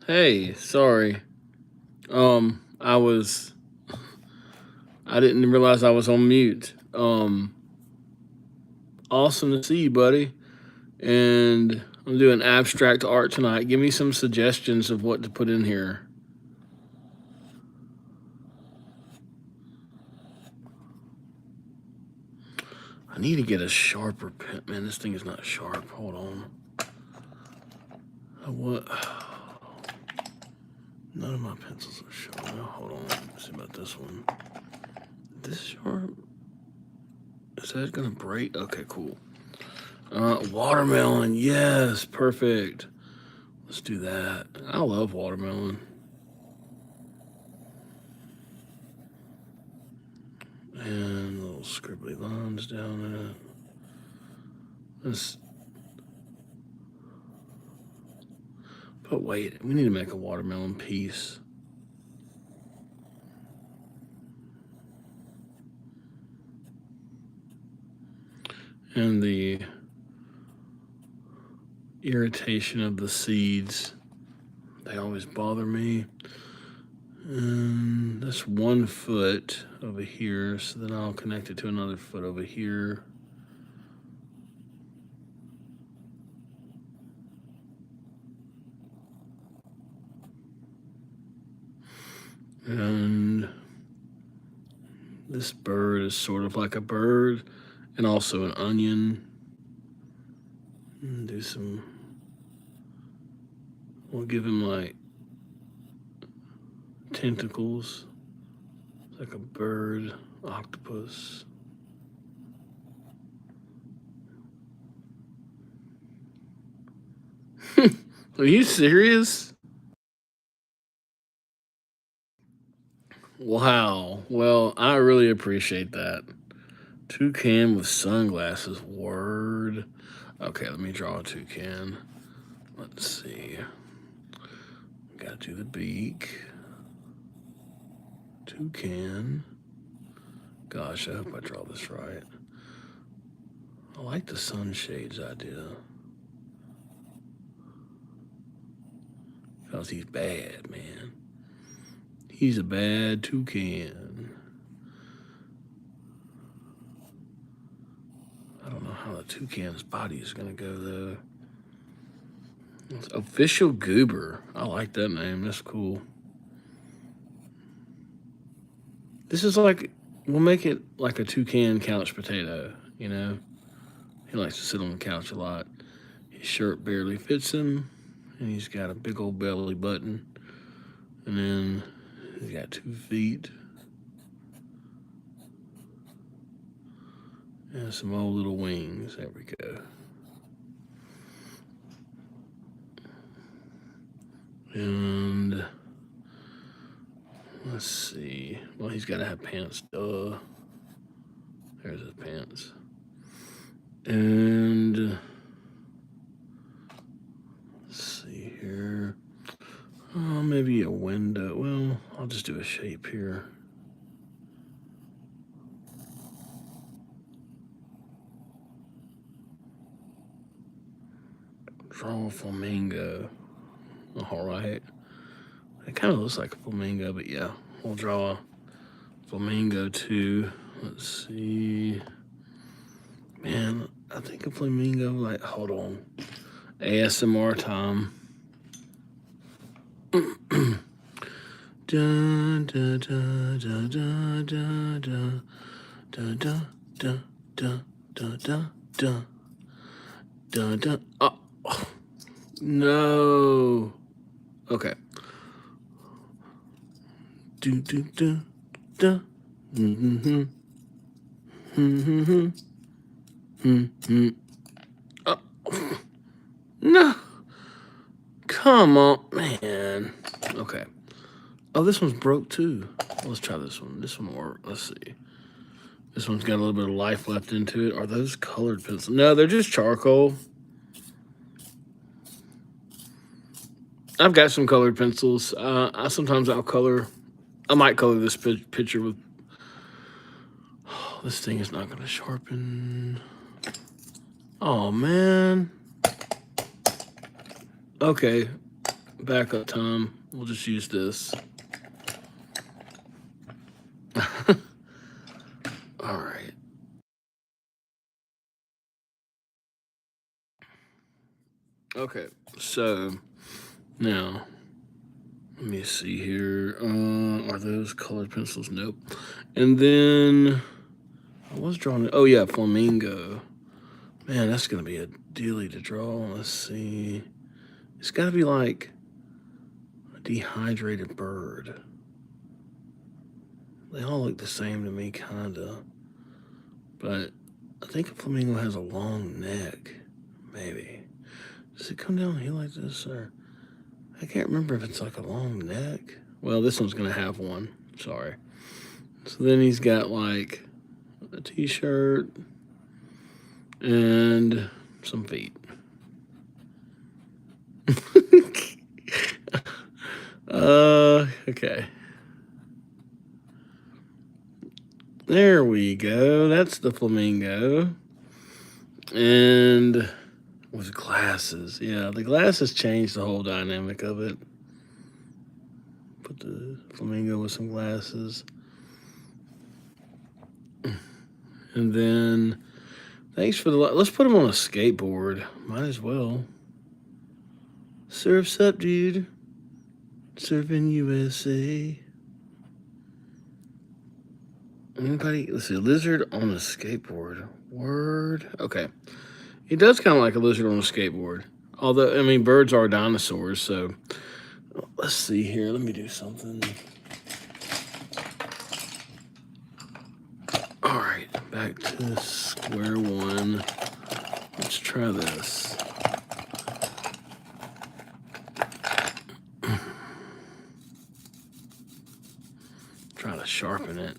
Hey, sorry. I was I didn't realize I was on mute. Awesome to see you, buddy. And I'm doing abstract art tonight. Give me some suggestions of what to put in here. I need to get a sharper pen. Man, this thing is not sharp. Hold on. What? None of my pencils are sharp. Hold on. Let's see about this one. This sharp? Is that gonna break? Okay, cool. Watermelon. Yes, perfect. Let's do that. I love watermelon. And little scribbly lines down it. This. But wait, we need to make a watermelon piece. And the irritation of the seeds, they always bother me. And that's 1 foot over here, so then I'll connect it to another foot over here. And this bird is sort of like a bird and also an onion. And do some, we'll give him like tentacles, like a bird, octopus. Are you serious? Wow. Well, I really appreciate that. Toucan with sunglasses. Word. Okay, let me draw a toucan. Let's see. Gotta do the beak. Toucan. Gosh, I hope I draw this right. I like the sunshades idea. Because he's bad, man. He's a bad toucan. I don't know how the toucan's body is going to go, though. It's Official Goober. I like that name. That's cool. This is like, we'll make it like a toucan couch potato, you know? He likes to sit on the couch a lot. His shirt barely fits him, and he's got a big old belly button. And then he's got 2 feet. And some old little wings. There we go. And let's see. Well, he's got to have pants. Duh. There's his pants. And let's see here. Oh, maybe a window. Well, I'll just do a shape here. Draw a flamingo. All right. It kind of looks like a flamingo, but yeah, we'll draw a flamingo too. Let's see. Man, I think a flamingo, like, hold on. ASMR time. Dun, dun, dun, dun, dun, dun, dun, dun, dun, dun, dun, dun, dun, dun, dun. Oh, no. Okay. Do, do, do, do. Mm-hmm. Mm-hmm. Mm-hmm. Oh. No. Come on, man. Okay. Oh, this one's broke too. Let's try this one. This one will work. Let's see. This one's got a little bit of life left into it. Are those colored pencils? No, they're just charcoal. I've got some colored pencils. Sometimes I'll color. I might color this picture with. Oh, this thing is not going to sharpen. Oh, man. Okay. backup time. We'll just use this. All right. Okay, so now let me see here. Are those colored pencils? Nope. And then I was drawing. Oh yeah, flamingo. Man, that's gonna be a dealie to draw. Let's see. It's gotta be like a dehydrated bird. They all look the same to me, kinda. But I think a flamingo has a long neck. Maybe. Does it come down here like this, or I can't remember if it's like a long neck. Well, this one's gonna have one. Sorry. So then he's got like a t-shirt and some feet. Okay. There we go. That's the flamingo. And with glasses. Yeah, the glasses changed the whole dynamic of it. Put the flamingo with some glasses. And then, thanks for the... Let's put him on a skateboard. Might as well. Surf's up, dude. Surfing USA. Anybody? Let's see. Lizard on a skateboard. Word. Okay. He does kind of like a lizard on a skateboard. Although, I mean, birds are dinosaurs, so... Let's see here. Let me do something. All right. Back to square one. Let's try this. Try to sharpen it.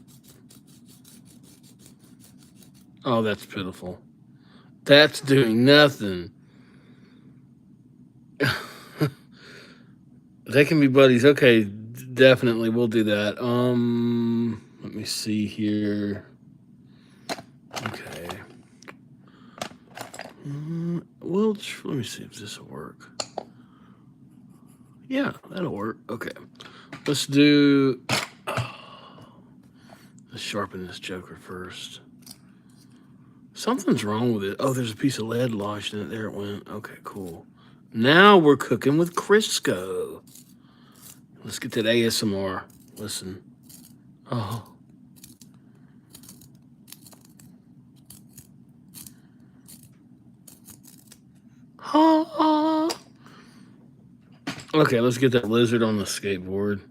Oh, that's pitiful. That's doing nothing. They can be buddies. Okay, definitely we'll do that. Let me see here. Okay. Well, let me see if this will work. Yeah, that'll work. Okay. Let's do... let's sharpen this joker first. Something's wrong with it. Oh, there's a piece of lead lodged in it. There it went. Okay, cool. Now we're cooking with Crisco. Let's get that ASMR. Listen. Oh. Ha. Okay, let's get that lizard on the skateboard.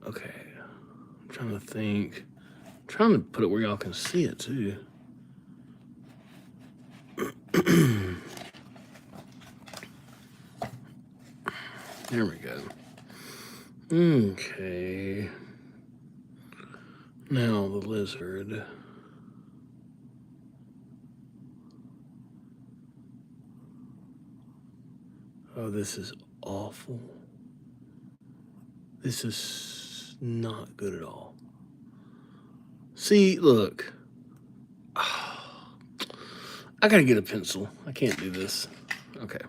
Okay. I'm trying to think. I'm trying to put it where y'all can see it too. There we go. Okay. Now the lizard. Oh, this is awful. This is not good at all. See, look. I gotta get a pencil. I can't do this. Okay.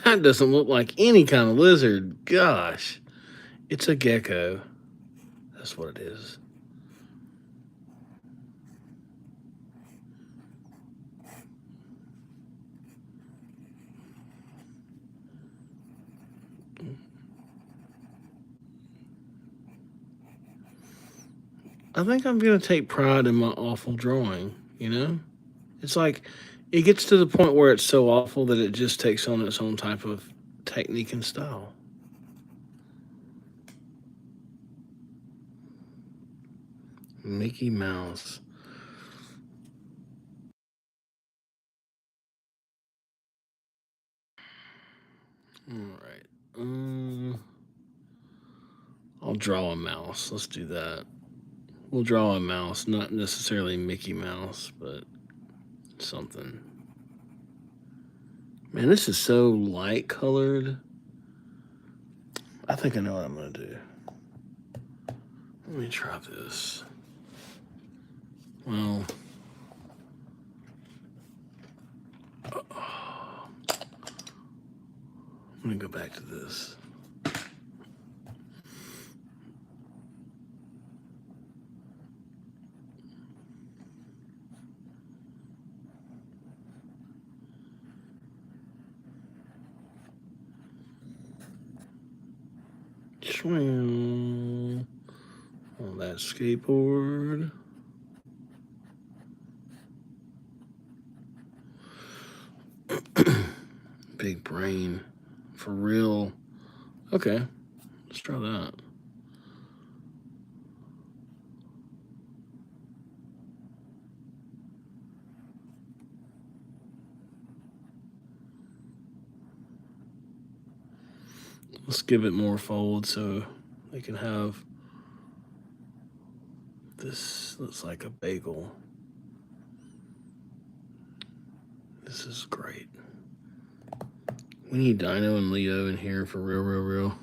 That doesn't look like any kind of lizard. Gosh. It's a gecko. That's what it is. I think I'm going to take pride in my awful drawing, you know? It's like, it gets to the point where it's so awful that it just takes on its own type of technique and style. Mickey Mouse. All right. I'll draw a mouse. Let's do that. We'll draw a mouse, not necessarily Mickey Mouse, but something. Man, this is so light colored. I think I know what I'm gonna do. Let me try this. Well, I'm gonna go back to this. Swing on that skateboard. Big brain. For real. Okay, let's try that. Let's give it more fold so they can have this. Looks like a bagel. This is great. We need Dino and Leo in here for real.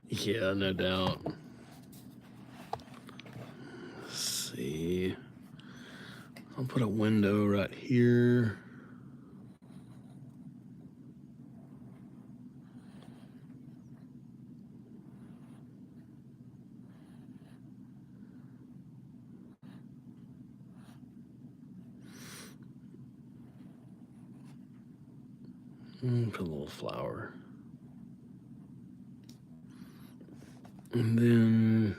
Yeah, no doubt. Let's see. I'll put a window right here. Put a little flower. And then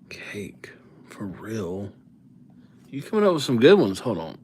cake. For real. You coming up with some good ones. Hold on.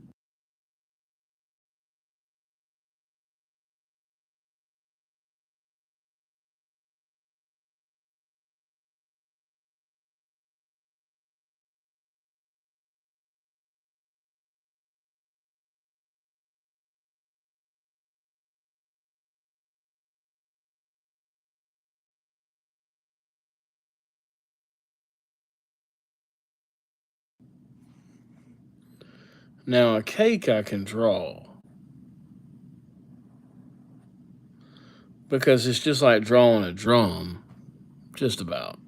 Now, a cake I can draw. Because it's just like drawing a drum. Just about.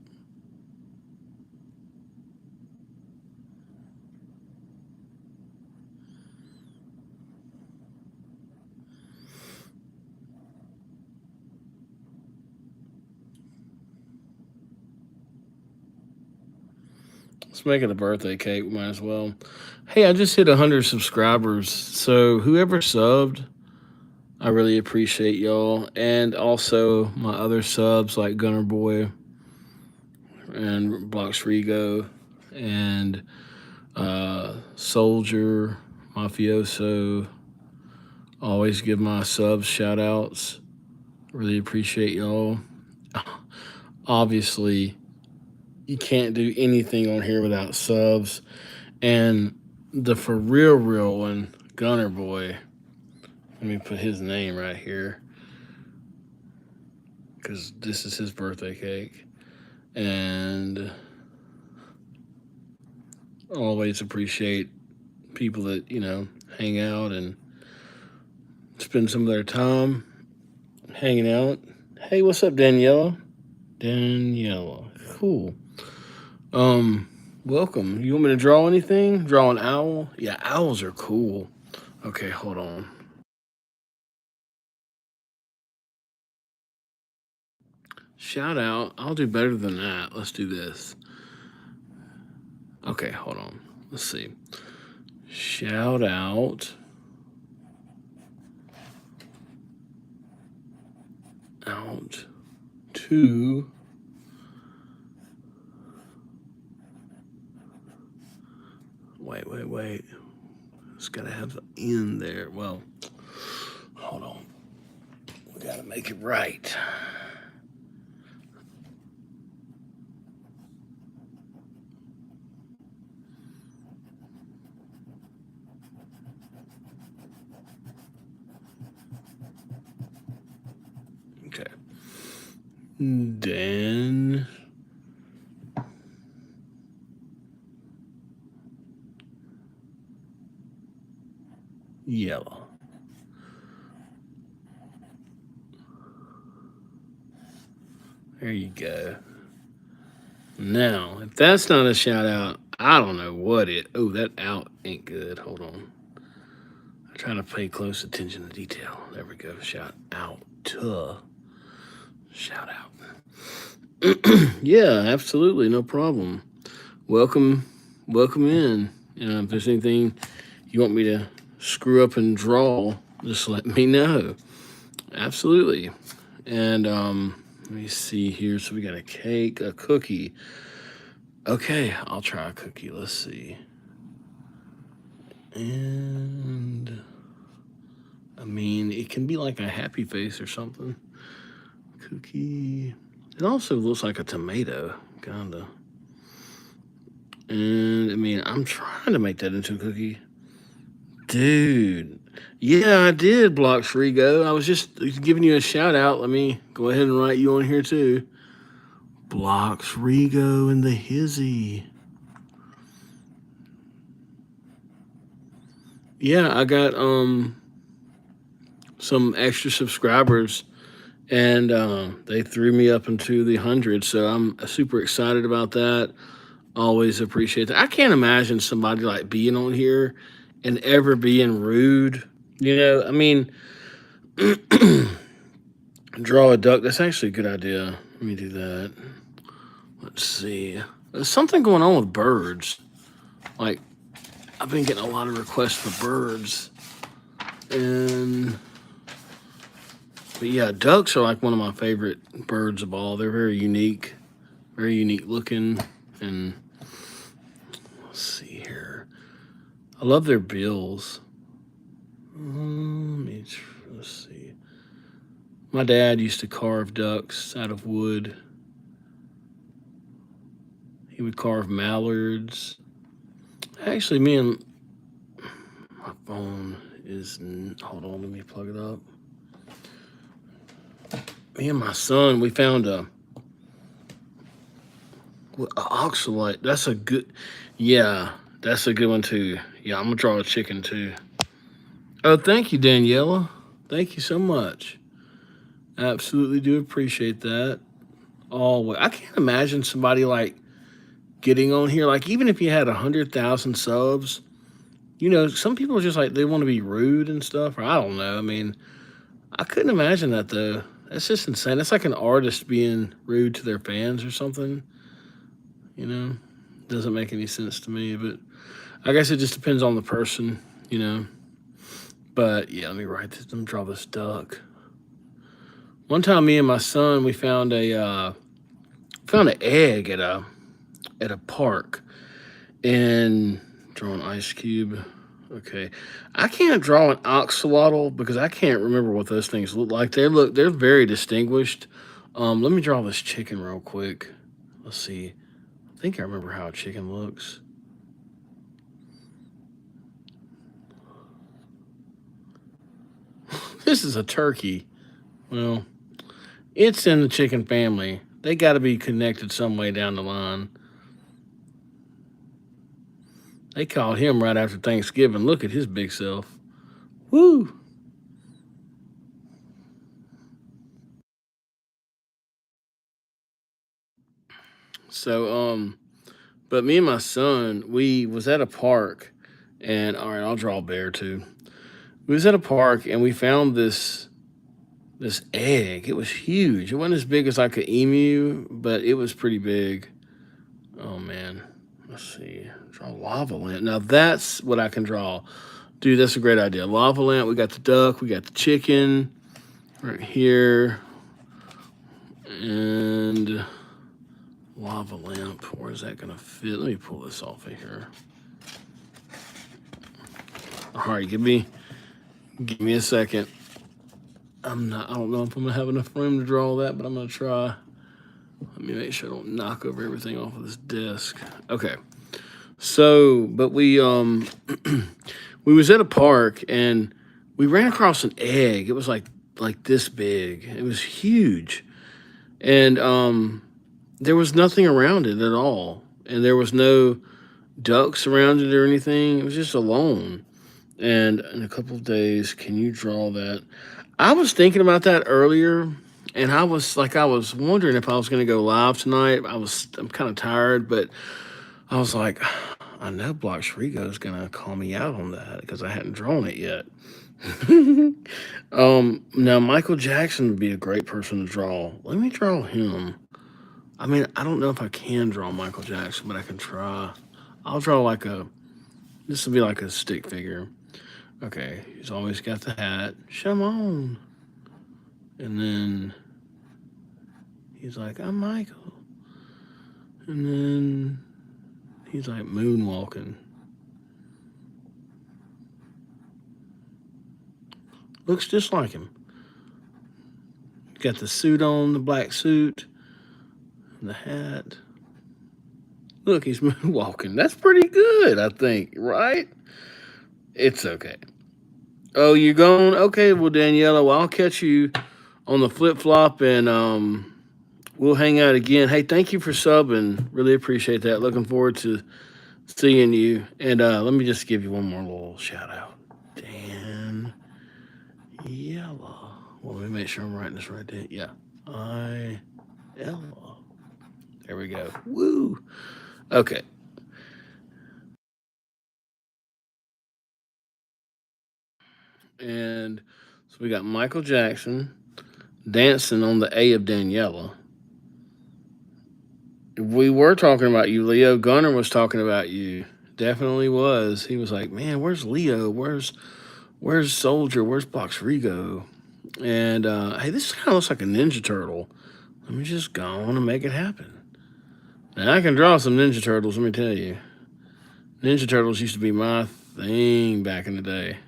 Let's make it a birthday cake. We might as well. Hey, I just hit 100 subscribers. So whoever subbed, I really appreciate y'all. And also my other subs like Gunner Boy and Blocks Rigo and Soldier, Mafioso. Always give my subs shout outs. Really appreciate y'all. Obviously, you can't do anything on here without subs. And the for real one, Gunner Boy. Let me put his name right here because this is his birthday cake. And always appreciate people that, hang out and spend some of their time hanging out. Hey, what's up, Daniela? Daniela. Cool. Welcome. You want me to draw anything? Draw an owl? Yeah, owls are cool. Okay, hold on. Shout out. I'll do better than that. Let's do this. Okay, hold on. Let's see. Shout out. Out to wait. It's gotta have the N there. Well, hold on. We gotta make it right. Okay. Then yellow. There you go. Now, if that's not a shout out, I don't know what it. Oh, that out ain't good. Hold on. I'm trying to pay close attention to detail. There we go. Shout out. Shout out. Yeah, absolutely. No problem. Welcome in. If there's anything you want me to screw up and draw, just let me know. Absolutely. And let me see here. So we got a cake, a cookie. Okay, I'll try a cookie. Let's see. And I mean, it can be like a happy face or something. Cookie. It also looks like a tomato, kinda. And I mean, I'm trying to make that into a cookie. Dude. Yeah, I did, Blocks Rigo. I was just giving you a shout out. Let me go ahead and write you on here too. Blocks Rigo and the Hizzy. Yeah, I got some extra subscribers, and they threw me up into the hundreds. So I'm super excited about that. Always appreciate that. I can't imagine somebody like being on here and ever being rude. I mean, draw a duck. That's actually a good idea. Let me do that. Let's see. There's something going on with birds. Like, I've been getting a lot of requests for birds. But yeah, ducks are like one of my favorite birds of all. They're very unique looking. And let's see here. I love their bills. Let's see. My dad used to carve ducks out of wood. He would carve mallards. Actually, my phone is, hold on, let me plug it up. Me and my son, we found a oxalate. That's a good one too. Yeah, I'm gonna draw a chicken too. Oh, thank you, Daniela. Thank you so much. Absolutely do appreciate that. Always. I can't imagine somebody like getting on here. Like, even if you had 100,000 subs, some people are just like, they want to be rude and stuff, or I don't know. I mean, I couldn't imagine that though. That's just insane. That's like an artist being rude to their fans or something. Doesn't make any sense to me, but I guess it just depends on the person, But yeah, let me write this. Let me draw this duck. One time, me and my son, we found an egg at a park, and draw an ice cube. Okay, I can't draw an axolotl because I can't remember what those things look like. They're very distinguished. Let me draw this chicken real quick. Let's see. I think I remember how a chicken looks. This is a turkey. Well, it's in the chicken family. They got to be connected some way down the line. They called him right after Thanksgiving. Look at his big self. Woo! So, but me and my son, we was at a park, and all right, I'll draw a bear too. We was at a park, and we found this egg. It was huge. It wasn't as big as like an emu, but it was pretty big. Oh man, let's see. Draw lava lamp. Now that's what I can draw. Dude, that's a great idea. Lava lamp. We got the duck. We got the chicken right here, and lava lamp. Where is that gonna fit? Let me pull this off of here. All right, give me a second. I don't know if I'm gonna have enough room to draw that, but I'm gonna try. Let me make sure I don't knock over everything off of this desk. Okay. So, but we we was at a park, and we ran across an egg. It was like this big. It was huge. And there was nothing around it at all. And there was no ducks around it or anything. It was just alone. And in a couple of days, can you draw that? I was thinking about that earlier. And I was wondering if I was going to go live tonight. I'm kind of tired, but I was like, I know Blox Rigo is going to call me out on that because I hadn't drawn it yet. Now Michael Jackson would be a great person to draw. Let me draw him. I mean, I don't know if I can draw Michael Jackson, but I can try. I'll draw this will be like a stick figure. Okay, he's always got the hat. Shimon. And then he's like, I'm Michael. And then he's like moonwalking. Looks just like him. Got the suit on, the black suit, and the hat. Look, he's moonwalking. That's pretty good, I think, right? It's okay. Oh, you're going? Okay, well, Daniela, well, I'll catch you on the flip flop, and we'll hang out again. Hey, thank you for subbing. Really appreciate that. Looking forward to seeing you. And let me just give you one more little shout out. Dan Yella. Well, let me make sure I'm writing this right there. Yeah. Ella. There we go. Woo. Okay. And so we got Michael Jackson dancing on the A of Daniela. We were talking about you, Leo. Gunner was talking about you. Definitely was. He was like, man, where's Leo? Where's Soldier? Where's Blox Rigo? And hey, this kind of looks like a Ninja Turtle. Let me just go on and make it happen. Now I can draw some Ninja Turtles, let me tell you. Ninja Turtles used to be my thing back in the day.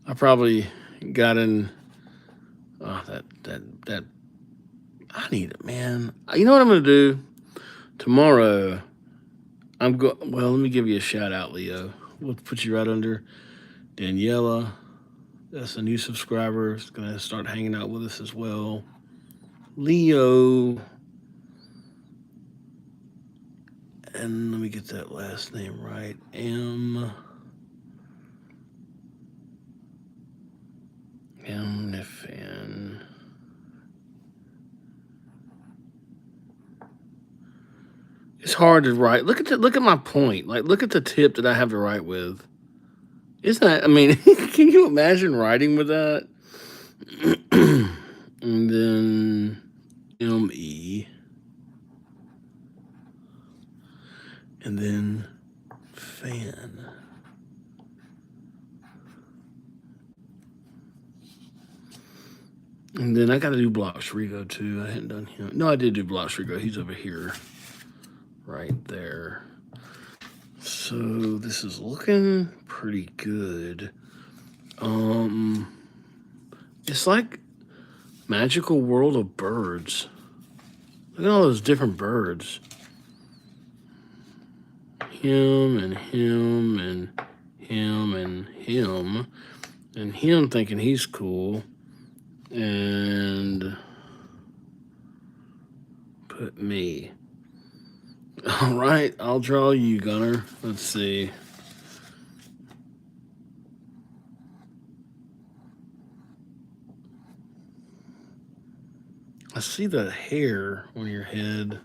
I probably got in that I need it, man. You know what I'm gonna do? Tomorrow well, let me give you a shout out, Leo. We'll put you right under Daniela. That's a new subscriber. It's gonna start hanging out with us as well. Leo. And let me get that last name right. Nifan. It's hard to write. Look at my point. Like, look at the tip that I have to write with. Isn't that? I mean, can you imagine writing with that? And then ME. And then fan. And then I got to do Blox Rigo too. I hadn't done him. No, I did do Blox Rigo. He's over here. Right there. So this is looking pretty good. It's like Magical World of Birds. Look at all those different birds. Him and him and him and him. And him thinking he's cool. And put me. All right, I'll draw you, Gunner. Let's see. I see the hair on your head.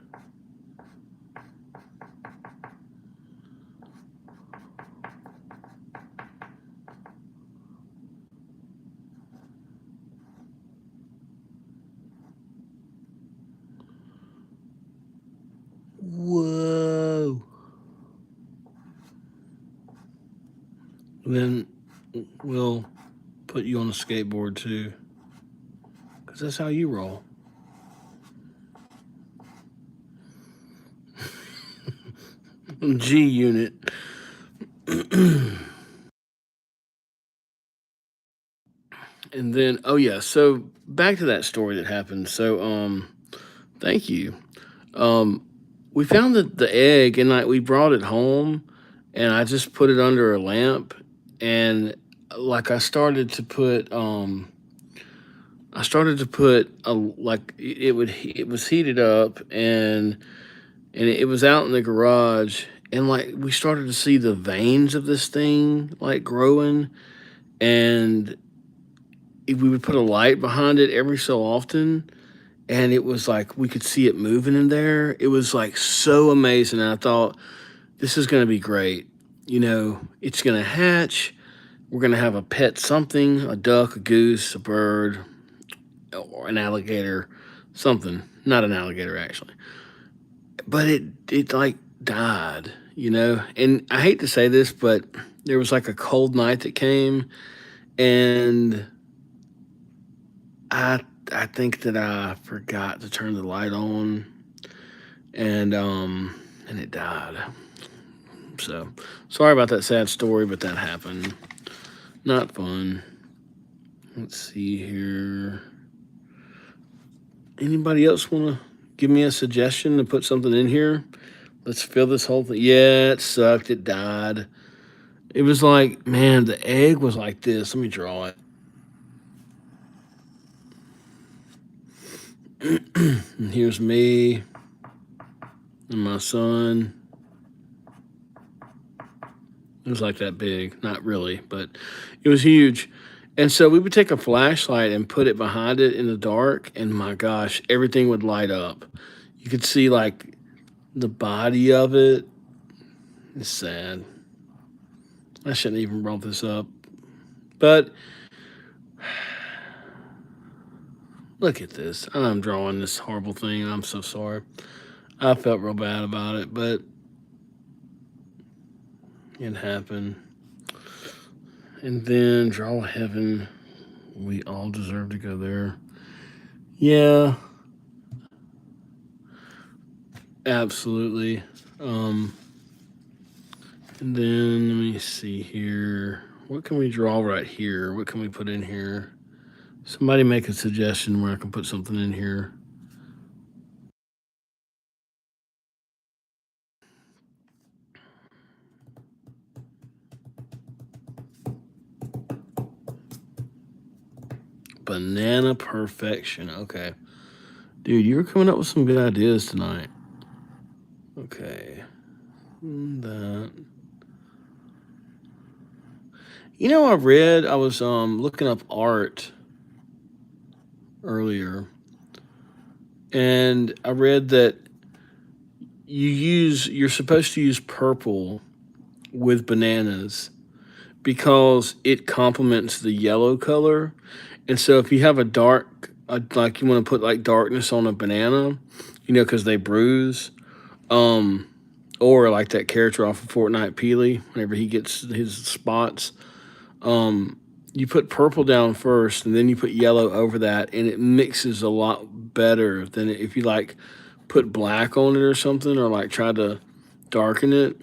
Whoa. Then we'll put you on a skateboard too. Because that's how you roll. G Unit. And then, oh yeah, so back to that story that happened. So, thank you. We found the egg and we brought it home, and I just put it under a lamp, and like I started to put it was heated up, and it was out in the garage, and like we started to see the veins of this thing like growing, and we would put a light behind it every so often, and it was like we could see it moving in there. It was like so amazing. And I thought, this is going to be great. You know, it's going to hatch. We're going to have a pet something, a duck, a goose, a bird, or an alligator, something. Not an alligator, actually. But it like died, you know? And I hate to say this, but there was like a cold night that came, and I I think that I forgot to turn the light on, and it died. So sorry about that sad story, but that happened. Not fun. Let's see here. Anybody else want to give me a suggestion to put something in here? Let's fill this whole thing. Yeah, it sucked. It died. It was like, man, the egg was like this. Let me draw it. And here's me and my son. It was like that big. Not really, but it was huge. And so we would take a flashlight and put it behind it in the dark, and my gosh, everything would light up. You could see like the body of it. It's sad. I shouldn't even brought this up. But look at this. I'm drawing this horrible thing. I'm so sorry. I felt real bad about it, but it happened. And then draw heaven. We all deserve to go there. Yeah, absolutely. Um, and then let me see here. What can we draw right here? What can we put in here? Somebody make a suggestion where I can put something in here. Banana perfection. Okay. Dude, you were coming up with some good ideas tonight. Okay. That. You know, I was looking up art earlier, and I read that you're supposed to use purple with bananas because it complements the yellow color. And so if you have like you want to put like darkness on a banana, you know, because they bruise, um, or like that character off of Fortnite Peely, whenever he gets his spots, um, you put purple down first and then you put yellow over that, and it mixes a lot better than if you like put black on it or something, or like try to darken it.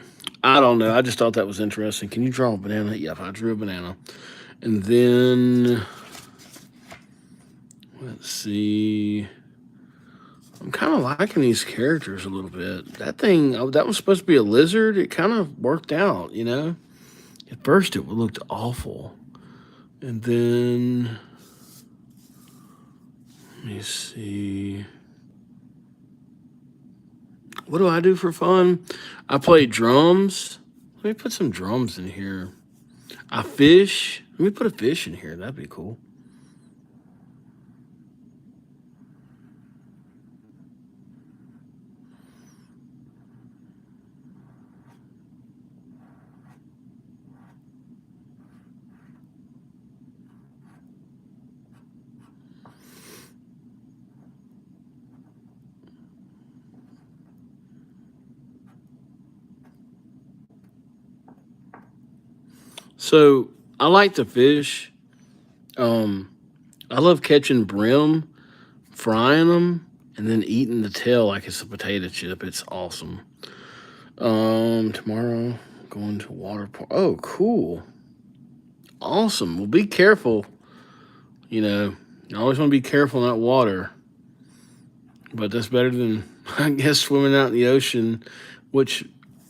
I don't know. I just thought that was interesting. Can you draw a banana? Yep, I drew a banana. And then let's see. I'm kind of liking these characters a little bit. That thing, that was supposed to be a lizard. It kind of worked out, you know? At first, it looked awful. And then, let me see. What do I do for fun? I play drums. Let me put some drums in here. I fish. Let me put a fish in here. That'd be cool. So I like to fish. Um, I love catching brim, frying them, and then eating the tail like it's a potato chip. It's awesome. Tomorrow going to water park. Oh, cool. Awesome. Well, be careful. You know, you always want to be careful in that water. But that's better than, I guess, swimming out in the ocean, which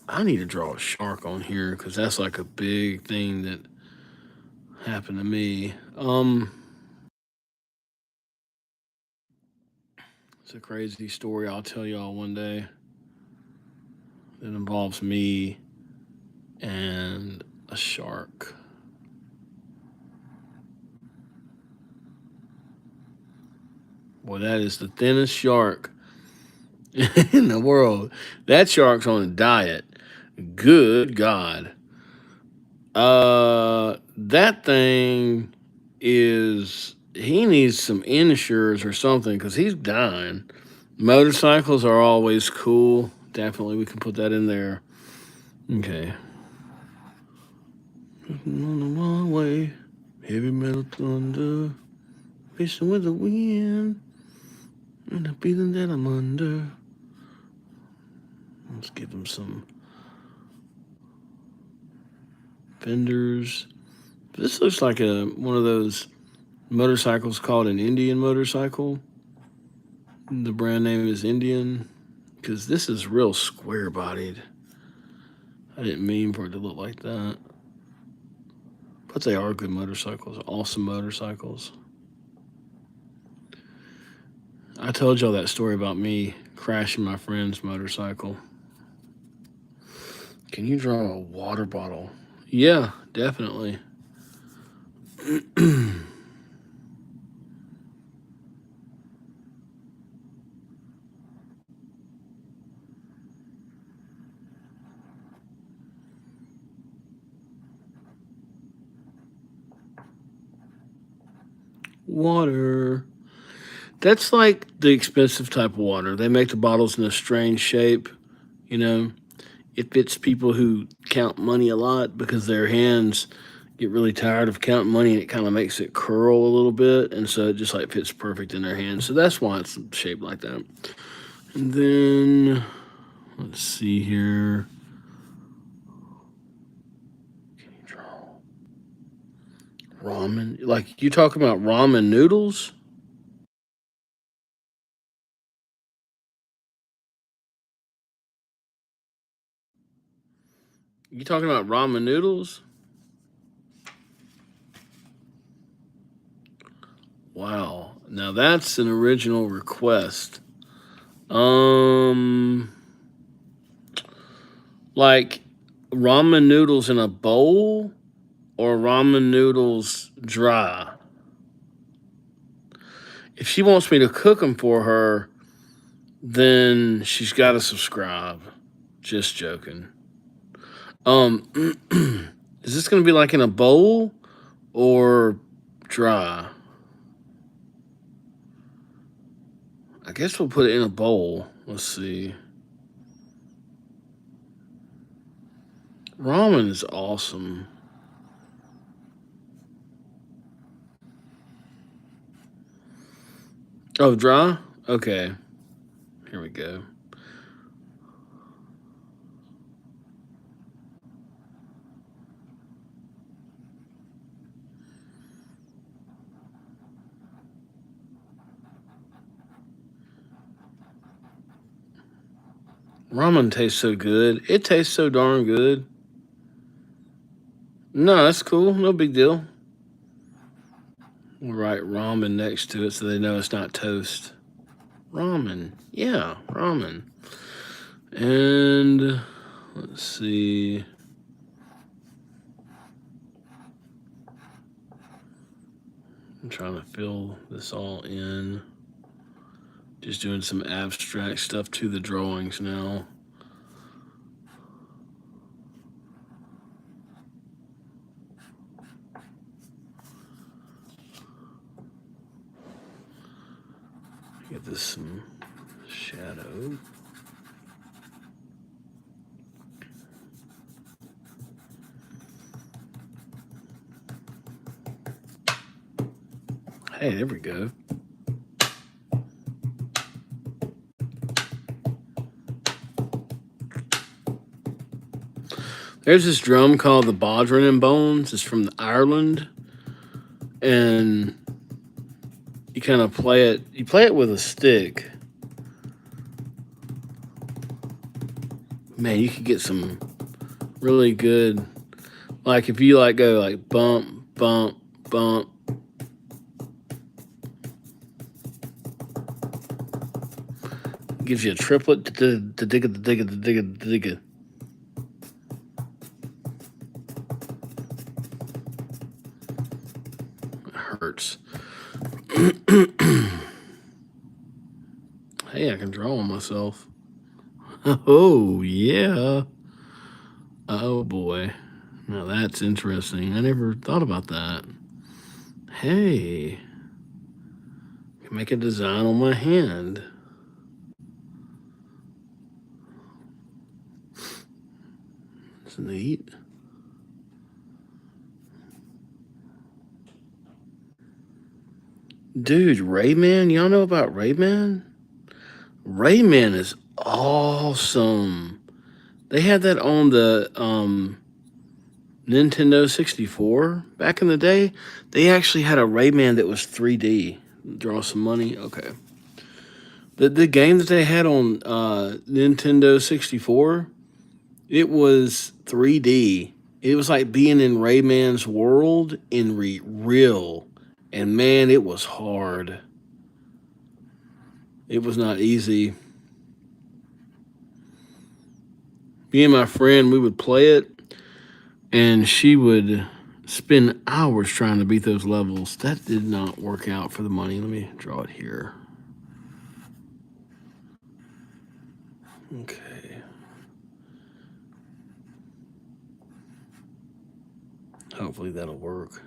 I need to draw a shark on here because that's like a big thing that happened to me. It's a crazy story I'll tell y'all one day. It involves me and a shark. Boy, that is the thinnest shark in the world. That shark's on a diet. Good God. That thing is. He needs some insurers or something because he's dying. Motorcycles are always cool. Definitely, we can put that in there. Okay. On the long way, heavy metal thunder, racing with the wind, and the feeling that I'm under. Let's give him some fenders. This looks like one of those motorcycles called an Indian motorcycle. The brand name is Indian because this is real square bodied. I didn't mean for it to look like that. But they are good motorcycles, awesome motorcycles. I told y'all that story about me crashing my friend's motorcycle. Can you draw a water bottle? Yeah, definitely. Water. That's like the expensive type of water. They make the bottles in a strange shape, you know. It fits people who count money a lot because their hands get really tired of counting money and it kind of makes it curl a little bit. And so it just like fits perfect in their hands. So that's why it's shaped like that. And then let's see here. Can you draw ramen? Like you talking about ramen noodles? You talking about ramen noodles? Wow. Now that's an original request. Um, like ramen noodles in a bowl or ramen noodles dry. If she wants me to cook them for her, then she's got to subscribe. Just joking. Um, is this going to be like in a bowl or dry? I guess we'll put it in a bowl. Let's see. Ramen is awesome. Oh, dry? Okay. Here we go. Ramen tastes so good. It tastes so darn good. No, that's cool. No big deal. We'll write ramen next to it so they know it's not toast. Ramen. Yeah, ramen. And let's see. I'm trying to fill this all in. Just doing some abstract stuff to the drawings now. Get this some shadow. Hey, there we go. There's this drum called the Bodhran and Bones. It's from Ireland. And you kind of play it. You play it with a stick. Man, you could get some really good. Like if you like go like bump, bump, bump. Gives you a triplet. It hurts. Hey, I can draw on myself. Oh, yeah. Oh, boy. Now that's interesting. I never thought about that. Hey, I can make a design on my hand. That's neat. Dude, Rayman, y'all know about Rayman? Rayman is awesome. They had that on the Nintendo 64 back in the day. They actually had a Rayman that was 3D. Draw some money. Okay. The game that they had on Nintendo 64, it was 3D. It was like being in Rayman's world in real. And man, it was hard. It was not easy. Me and my friend, we would play it, and she would spend hours trying to beat those levels. That did not work out for the money. Let me draw it here. Okay. Hopefully that'll work.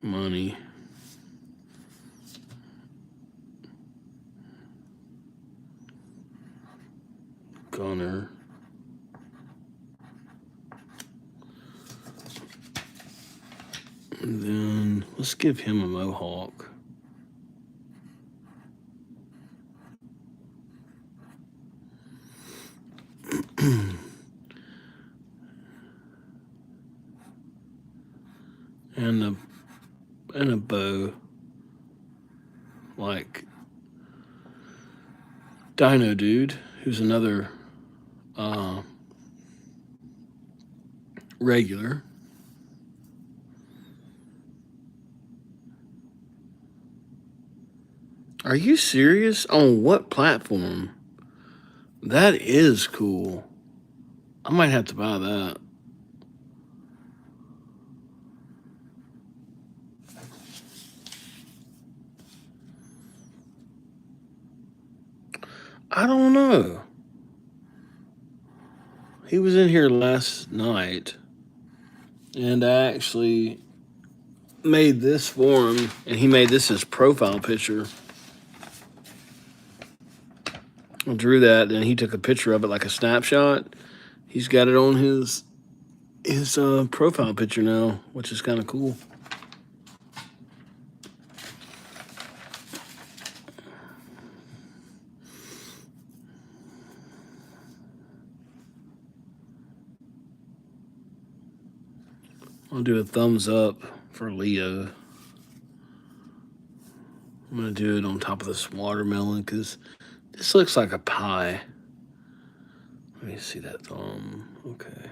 Money. Gunner. And then let's give him a mohawk. and a bow. Like Dino Dude, who's another regular. Are you serious? On what platform? That is cool. I might have to buy that. I don't know. He was in here last night, and I actually made this for him, and he made this his profile picture. I drew that, and he took a picture of it like a snapshot. He's got it on his profile picture now, which is kind of cool. I'll do a thumbs up for Leo. I'm going to do it on top of this watermelon because this looks like a pie. Let me see that thumb. Okay.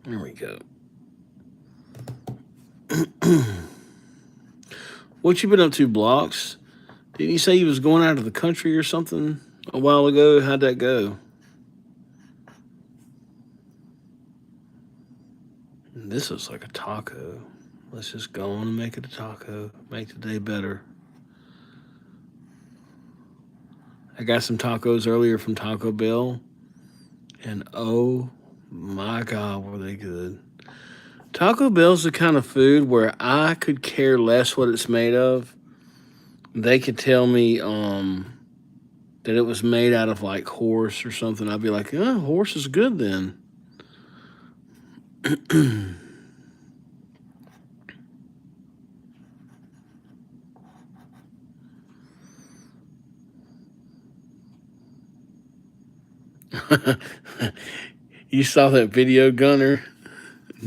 There we go. What you been up to, Blocks? Didn't you say you was going out of the country or something a while ago? How'd that go? This looks like a taco. Let's just go on and make it a taco. Make the day better. I got some tacos earlier from Taco Bell, and oh my God, were they good. Taco Bell's the kind of food where I could care less what it's made of. They could tell me that it was made out of like horse or something. I'd be like, oh, horse is good then. You saw that video, Gunner?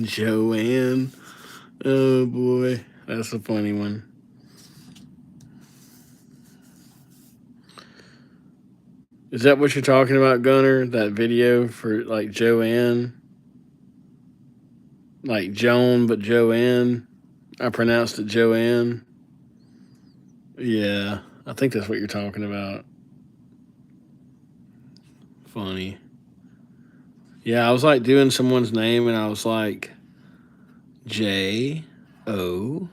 Joanne. Oh boy, that's a funny one. Is that what you're talking about, Gunner? That video for like Joanne? Like Joan, but Joanne? I pronounced it Joanne. Yeah, I think that's what you're talking about. funny. Yeah, I was like doing someone's name and I was like Joan.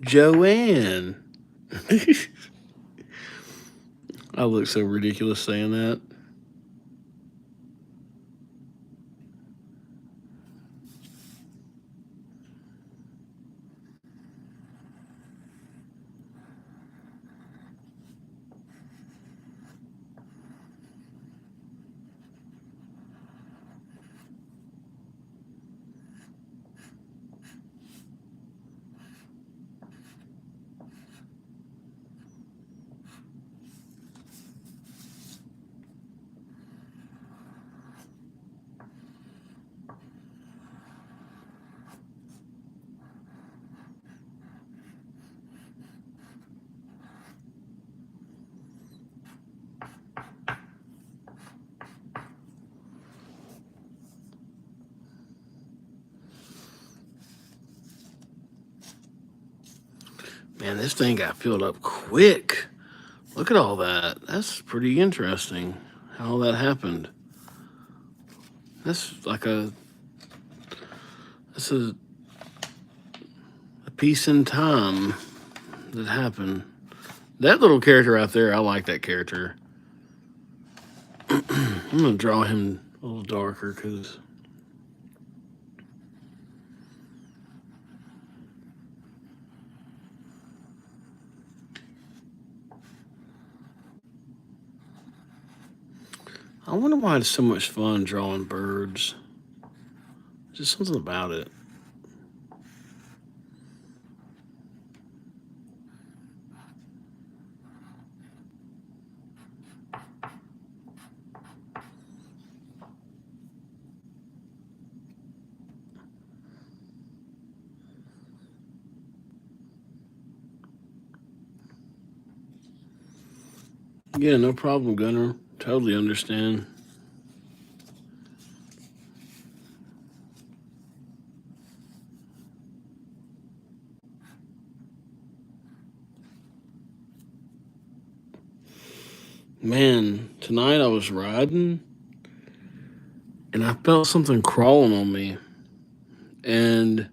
Joanne. I look so ridiculous saying that. Man, this thing got filled up quick. Look at all that. That's pretty interesting how that happened. That's like that's a piece in time that happened. That little character out there, I like that character. I'm gonna draw him a little darker because I wonder why it's so much fun drawing birds. Just something about it. Yeah, no problem, Gunner. Totally understand. Man, tonight I was riding and I felt something crawling on me. And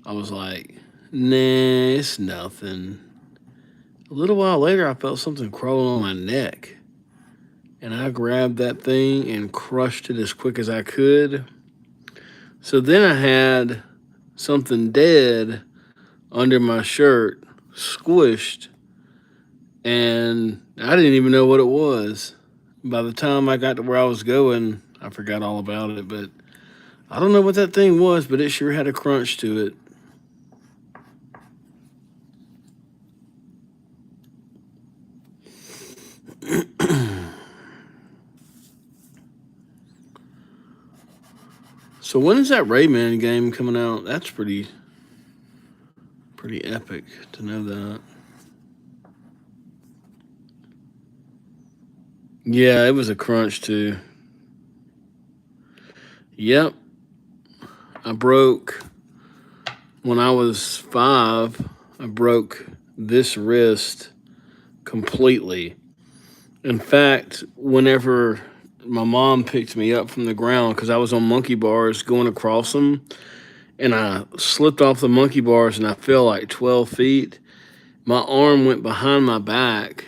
I was like, nah, it's nothing. A little while later, I felt something crawling on my neck. And I grabbed that thing and crushed it as quick as I could. So then I had something dead under my shirt, squished, and I didn't even know what it was. By the time I got to where I was going, I forgot all about it. But I don't know what that thing was, but it sure had a crunch to it. So when is that Rayman game coming out? That's pretty epic to know that. Yeah, it was a crunch too. Yep, I broke when I was 5. I broke this wrist completely. In fact, whenever my mom picked me up from the ground because I was on monkey bars going across them, and I slipped off the monkey bars and I fell like 12 feet. My arm went behind my back.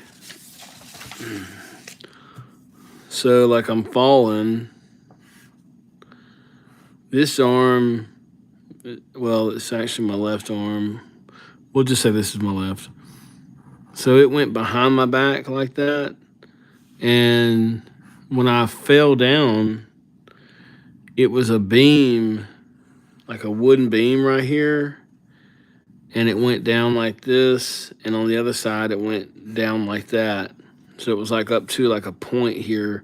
So, like, I'm falling. This arm, well, it's actually my left arm. We'll just say this is my left. So, it went behind my back like that. And when I fell down, it was a beam, like a wooden beam right here. And it went down like this. And on the other side, it went down like that. So it was like up to like a point here.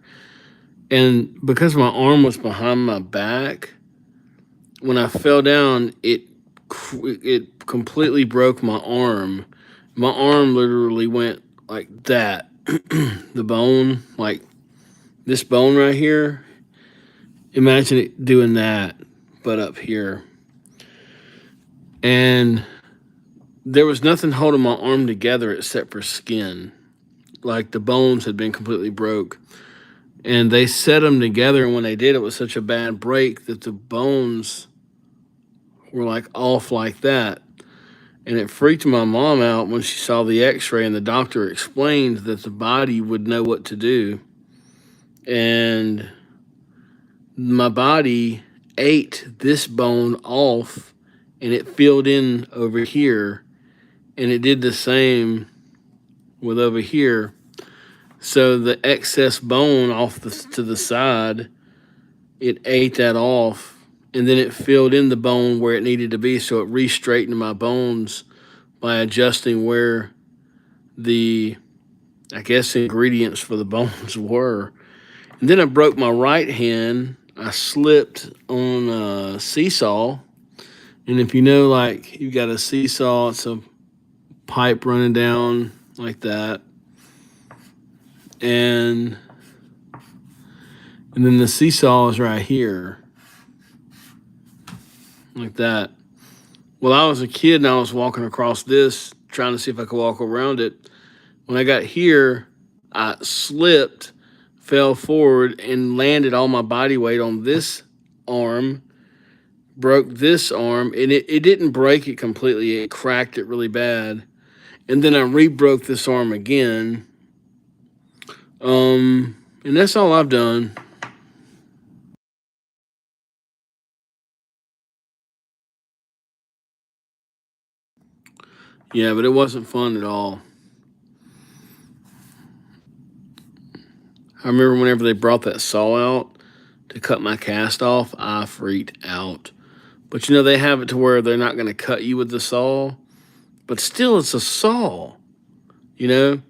And because my arm was behind my back, when I fell down, it completely broke my arm. My arm literally went like that. The bone, like this bone right here. Imagine it doing that, but up here. And there was nothing holding my arm together except for skin. like the bones had been completely broke. And they set them together, and when they did, it was such a bad break that the bones were like off like that. And it freaked my mom out when she saw the x-ray, and the doctor explained that the body would know what to do. And my body ate this bone off, and it filled in over here, and it did the same with over here. So the excess bone off to the side, it ate that off, and then it filled in the bone where it needed to be. So it re-straightened my bones by adjusting where the, I guess, ingredients for the bones were. And then I broke my right hand. I slipped on a seesaw. And if you know, like, you got a seesaw, it's a pipe running down like that. And then the seesaw is right here, like that. Well, I was a kid and I was walking across this, trying to see if I could walk around it. When I got here, I slipped, fell forward, and landed all my body weight on this arm, broke this arm, and it didn't break it completely. It cracked it really bad. And then I re-broke this arm again. And that's all I've done. Yeah, but it wasn't fun at all. I remember whenever they brought that saw out to cut my cast off, I freaked out. But you know, they have it to where they're not going to cut you with the saw, but still, it's a saw, you know?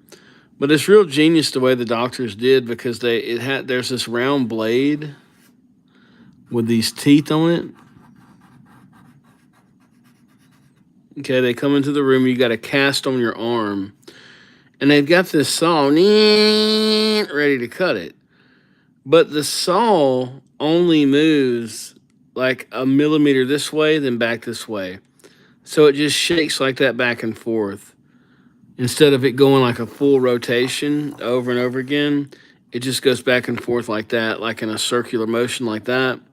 But it's real genius the way the doctors did, because there's this round blade with these teeth on it. Okay, they come into the room, you got a cast on your arm, and they've got this saw ready to cut it. But the saw only moves like a millimeter this way, then back this way. So it just shakes like that back and forth. Instead of it going like a full rotation over and over again, it just goes back and forth like that, like in a circular motion like that. And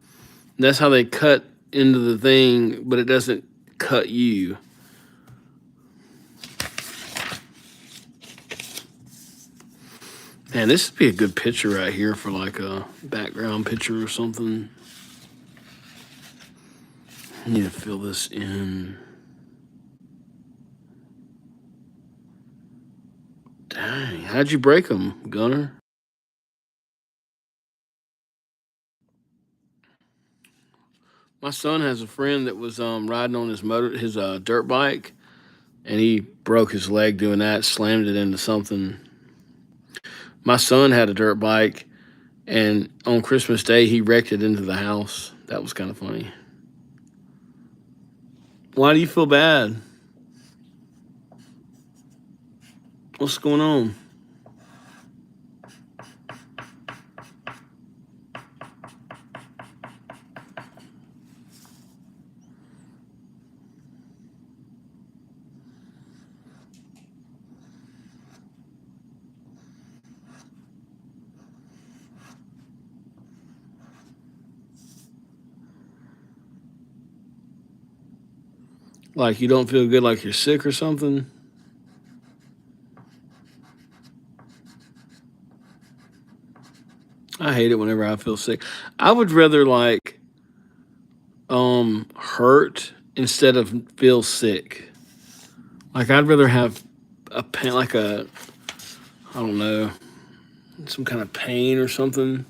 that's how they cut into the thing, but it doesn't cut you. Man, this would be a good picture right here for like a background picture or something. I need to fill this in. Dang, how'd you break them, Gunner? My son has a friend that was riding on his dirt bike, and he broke his leg doing that, slammed it into something. My son had a dirt bike, and on Christmas Day, he wrecked it into the house. That was kind of funny. Why do you feel bad? What's going on? Like you don't feel good, like you're sick or something? I hate it whenever I feel sick. I would rather like hurt instead of feel sick. Like I'd rather have a pain, like I don't know, some kind of pain or something,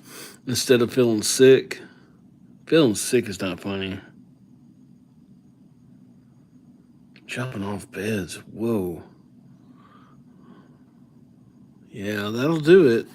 instead of feeling sick. Feeling sick is not funny. Jumping off beds. Whoa. Yeah, that'll do it.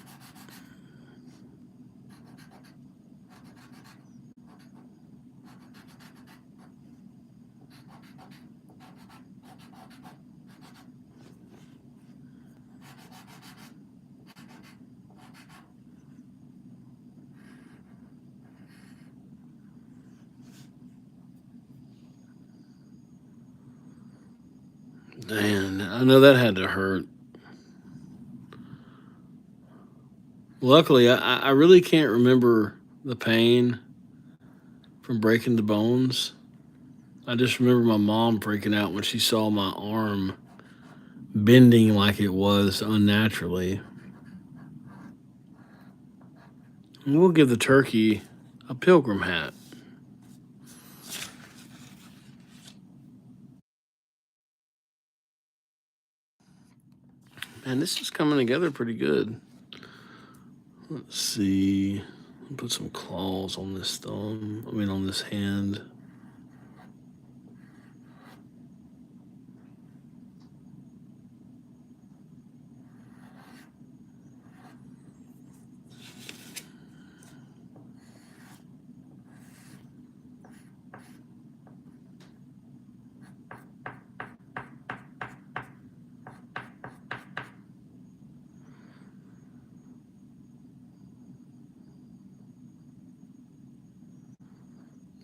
Man, I know that had to hurt. Luckily, I really can't remember the pain from breaking the bones. I just remember my mom freaking out when she saw my arm bending like it was unnaturally. And we'll give the turkey a pilgrim hat. Man, this is coming together pretty good. Let's see. Put some claws on this thumb. I mean, on this hand.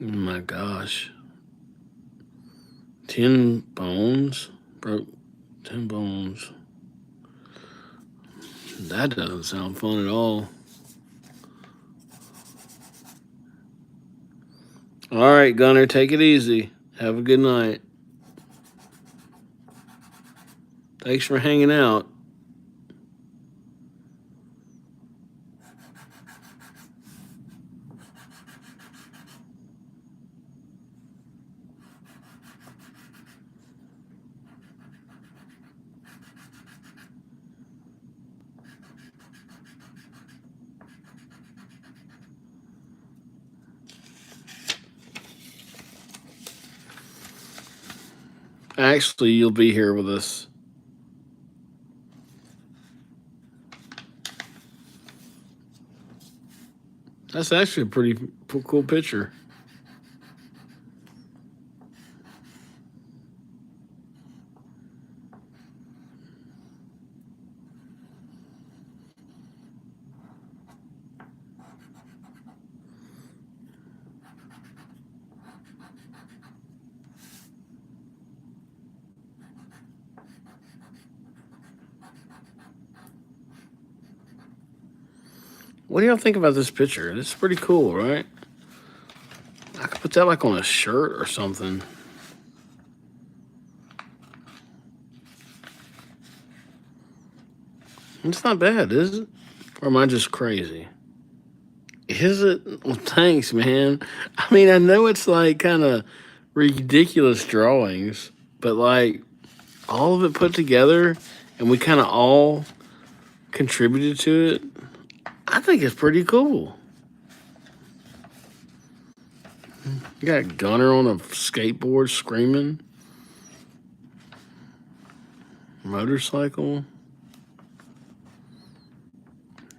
Oh my gosh. 10 bones? Broke 10 bones. That doesn't sound fun at all. All right, Gunner, take it easy. Have a good night. Thanks for hanging out. Actually, you'll be here with us. That's actually a pretty cool picture. What do y'all think about this picture? It's pretty cool, right? I could put that like on a shirt or something. It's not bad, is it? Or am I just crazy? Is it? Well, thanks, man. I mean, I know it's like kind of ridiculous drawings, but like all of it put together and we kind of all contributed to it. I think it's pretty cool. You got Gunner on a skateboard screaming. Motorcycle.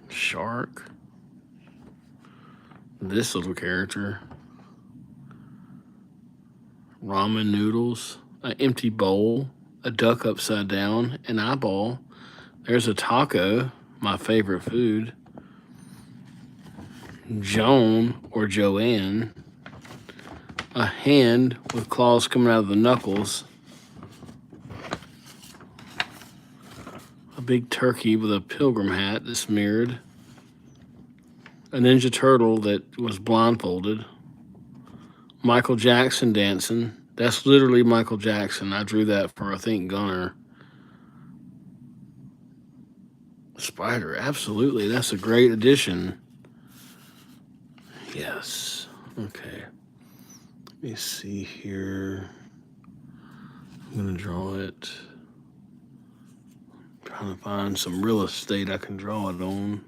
Shark. This little character. Ramen noodles. An empty bowl. A duck upside down. An eyeball. There's a taco. My favorite food. Joan or Joanne. A hand with claws coming out of the knuckles. A big turkey with a pilgrim hat that's mirrored. A Ninja Turtle that was blindfolded. Michael Jackson dancing. That's literally Michael Jackson. I drew that for, I think, Gunner. Spider, absolutely. That's a great addition. Yes. Okay. Let me see here. I'm going to draw it. Trying to find some real estate I can draw it on.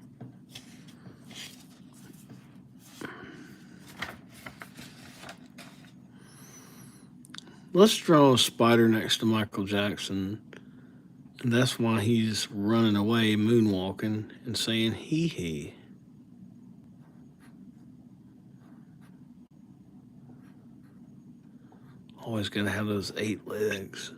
Let's draw a spider next to Michael Jackson. And that's why he's running away, moonwalking, and saying hee hee. Always got to have those 8 legs.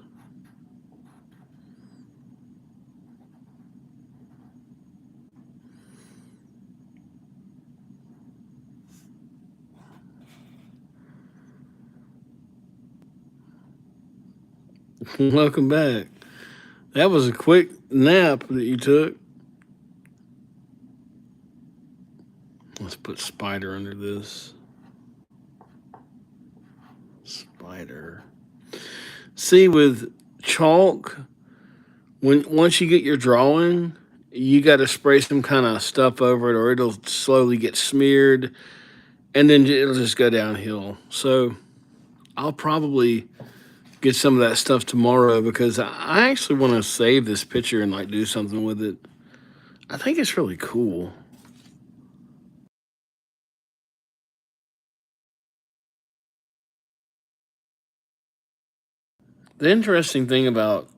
Welcome back. That was a quick nap that you took. spider under this. Spider. See, with chalk, once you get your drawing, you got to spray some kind of stuff over it, or it'll slowly get smeared, and then it'll just go downhill. So I'll probably get some of that stuff tomorrow because I actually want to save this picture and like do something with it. I think it's really cool. The interesting thing about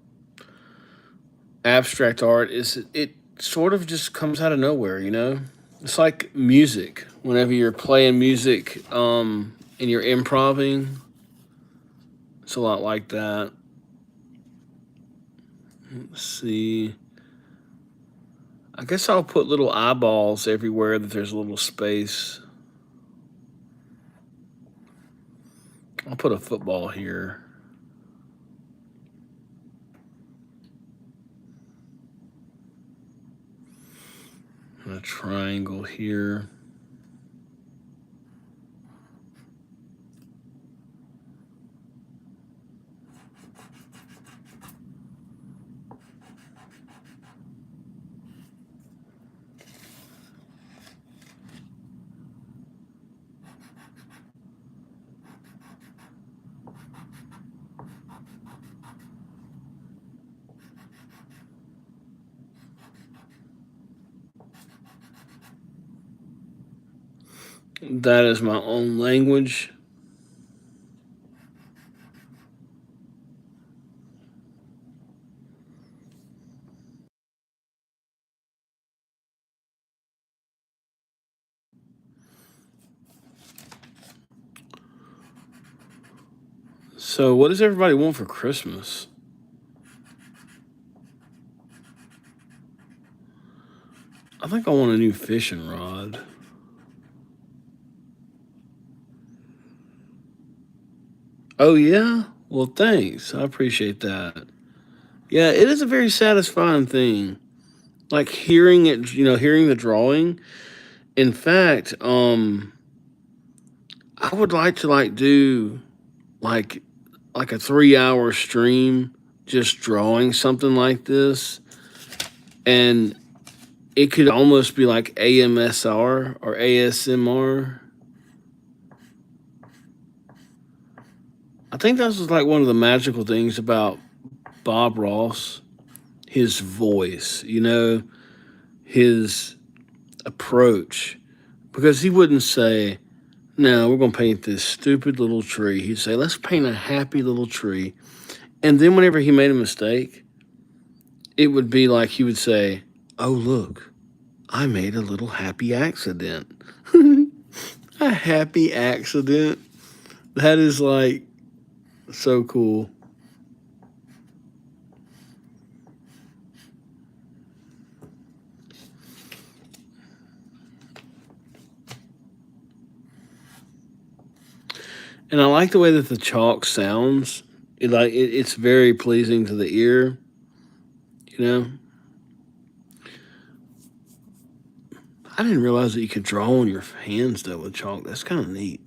abstract art is it sort of just comes out of nowhere, you know? It's like music. Whenever you're playing music and you're improving, it's a lot like that. Let's see. I guess I'll put little eyeballs everywhere that there's a little space. I'll put a football here. And a triangle here. That is my own language. So, what does everybody want for Christmas? I think I want a new fishing rod. Oh, yeah? Well, thanks. I appreciate that. Yeah, it is a very satisfying thing. Like hearing it, hearing the drawing. In fact, I would like to do like like a 3 hour stream just drawing something like this. And it could almost be like AMSR or ASMR. I think that's just like one of the magical things about Bob Ross, his voice, his approach. Because he wouldn't say, no, we're going to paint this stupid little tree. He'd say, let's paint a happy little tree. And then whenever he made a mistake, it would be like he would say, oh, look, I made a little happy accident. A happy accident. That is like so cool. And I like the way that the chalk sounds. It's very pleasing to the ear, you know. I didn't realize that you could draw on your hands though with chalk. That's kind of neat.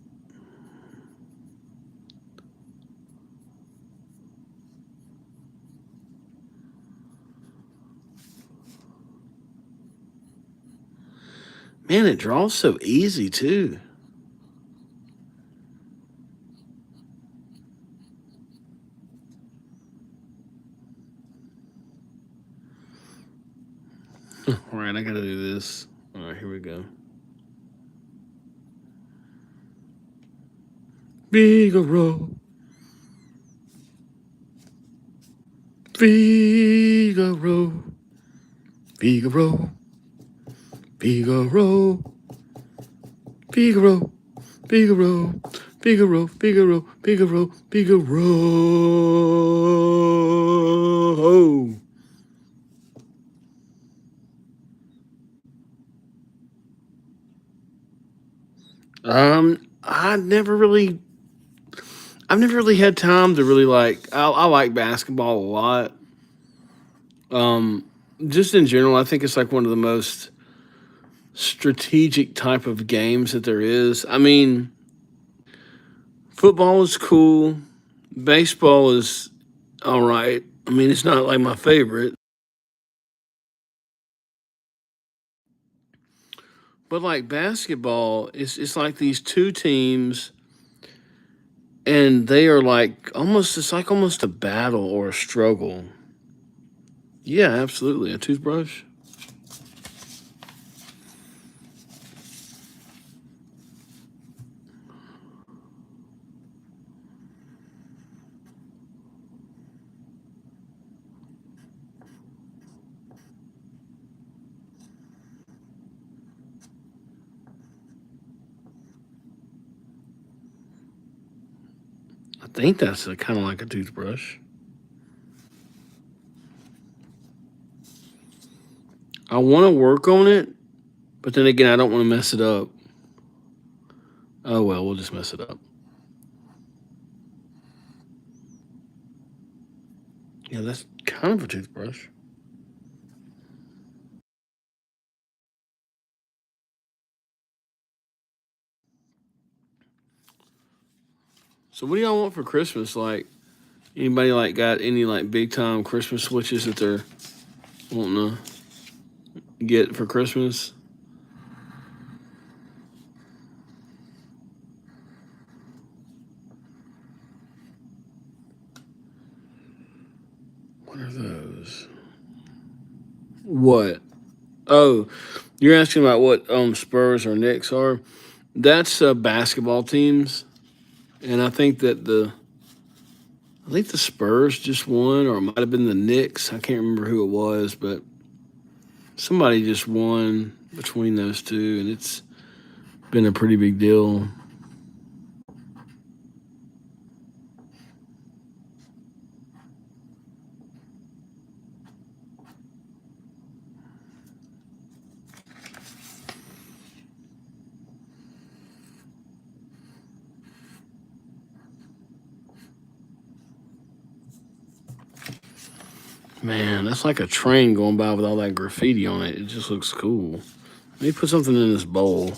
Man, it draws so easy too. All right, I gotta do this. All right, here we go. Figaro. Figaro. Figaro. Figaro. Figaro. Figaro. Figaro. Figaro. Figaro. Figaro. I've never really had time to really like. I like basketball a lot. Um, just in general, I think it's like one of the most strategic type of games that there is. I mean, football is cool. Baseball is all right. I mean, it's not like my favorite. But like basketball, it's like these two teams, and they are like almost it's like almost a battle or a struggle. Yeah, absolutely. A toothbrush. I think that's kind of like a toothbrush. I want to work on it, but then again, I don't want to mess it up. Oh well, we'll just mess it up. Yeah, that's kind of a toothbrush. So what do y'all want for Christmas? Like anybody like got any like big time Christmas switches that they're wanting to get for Christmas? What are those? What? Oh, you're asking about what Spurs or Knicks are? That's basketball teams, and I think the Spurs just won, or it might have been the Knicks. I can't remember who it was, but somebody just won between those two, and it's been a pretty big deal. Man, that's like a train going by with all that graffiti on it. It just looks cool. Let me put something in this bowl.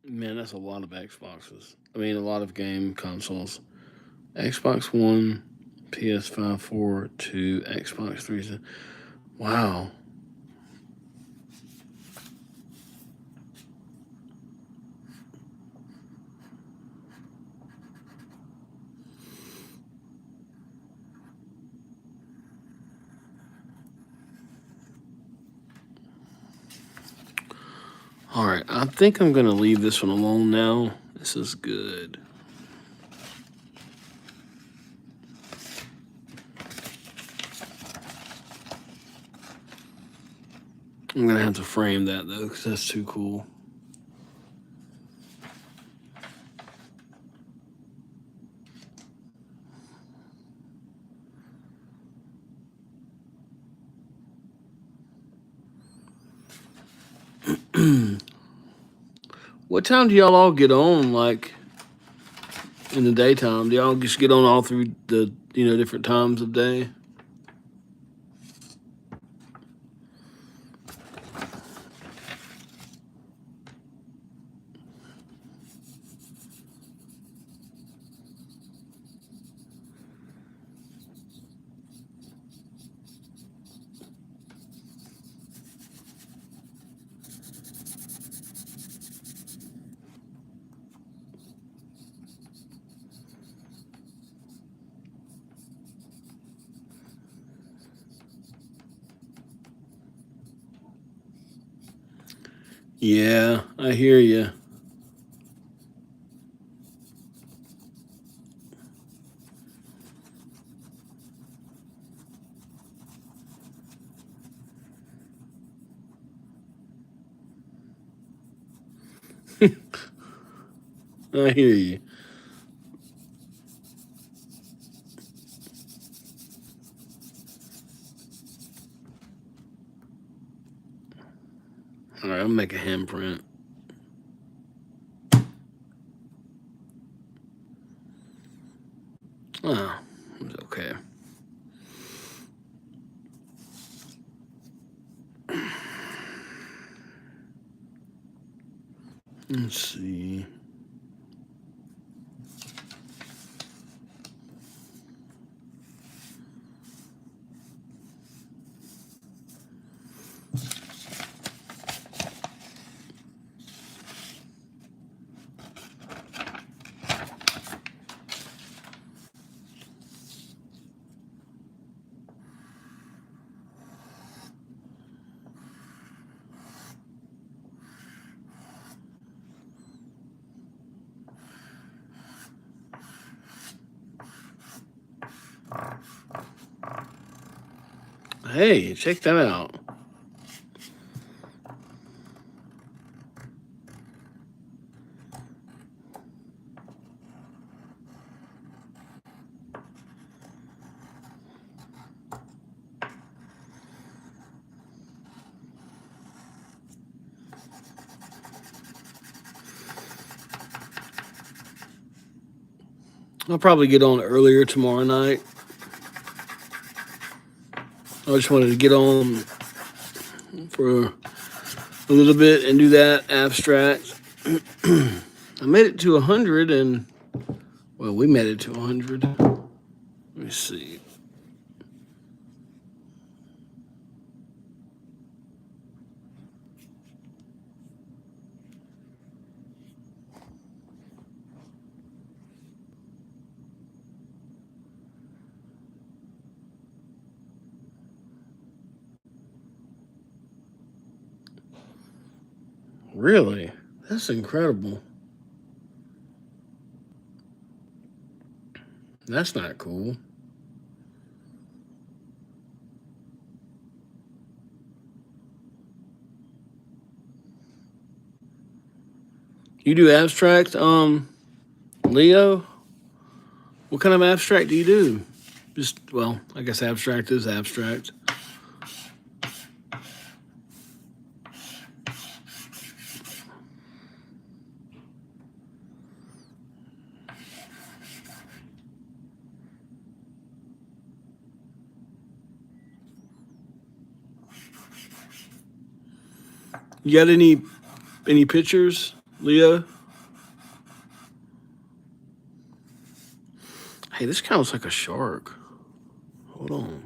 Man, that's a lot of Xboxes. I mean, a lot of game consoles. Xbox One, PS5, 4, 2, Xbox 3. Wow. All right, I think I'm gonna leave this one alone now. This is good. I'm gonna have to frame that though, because that's too cool. What time do y'all all get on? Like in the daytime? Do y'all just get on all through the different times of day? Yeah, I hear you. I hear you. All right, I'll make a handprint. Oh, it's okay. Let's see. Hey, check that out. I'll probably get on earlier tomorrow night. I just wanted to get on for a little bit and do that abstract. I made it to 100 and, well, we made it to 100. Let me see. Really? That's incredible. That's not cool. You do abstract, Leo? What kind of abstract do you do? Just, well, I guess abstract is abstract. You got any pictures, Leo? Hey, this kind of looks like a shark. Hold on.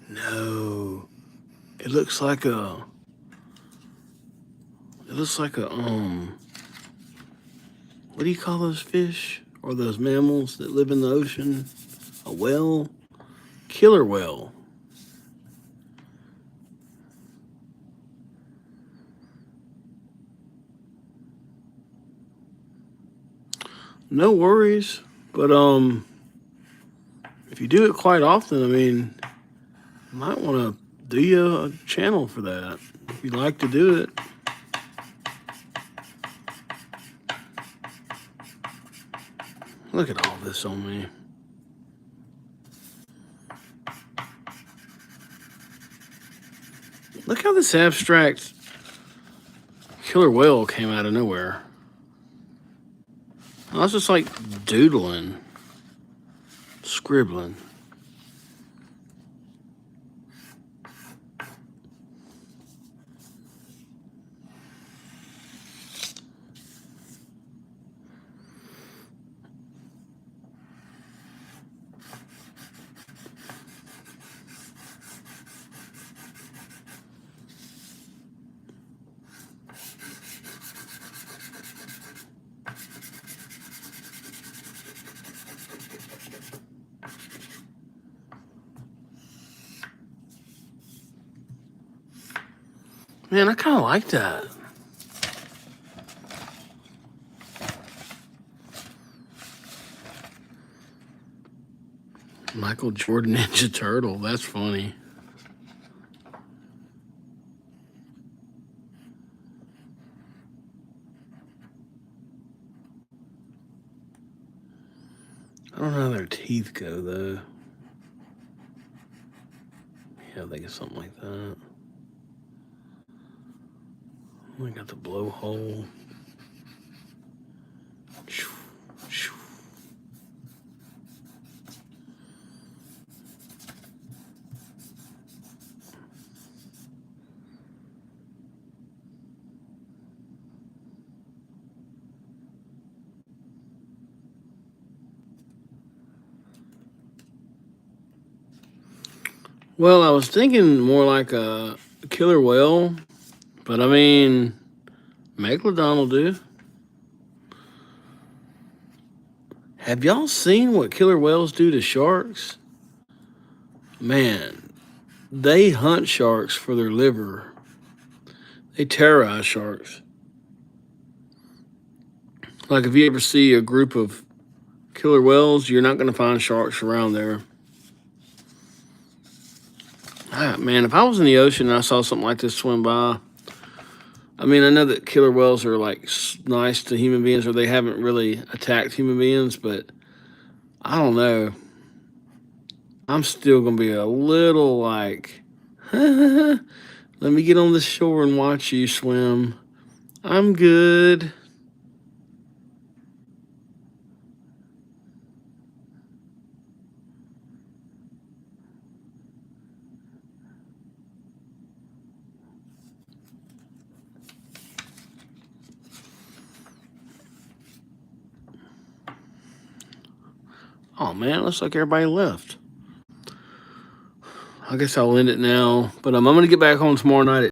No. It looks like a what do you call those fish or those mammals that live in the ocean? A whale? Killer whale. No worries, but if you do it quite often, I mean, you might want to do you a channel for that if you like to do it. Look at all this on me. Look how this abstract killer whale came out of nowhere. I was just like doodling, scribbling. Man, I kind of like that. Michael Jordan Ninja Turtle. That's funny. I don't know how their teeth go, though. Yeah, they get something like that. We got the blowhole. Well, I was thinking more like a killer whale, but I mean, Megalodon will do. Have y'all seen what killer whales do to sharks? Man, they hunt sharks for their liver. They terrorize sharks. Like if you ever see a group of killer whales, you're not going to find sharks around there. Ah, man, if I was in the ocean and I saw something like this swim by, I mean, I know that killer whales are like nice to human beings, or they haven't really attacked human beings, but I don't know. I'm still gonna be a little like, let me get on the shore and watch you swim. I'm good. Oh man, looks like everybody left. I guess I'll end it now, but I'm gonna get back on tomorrow night at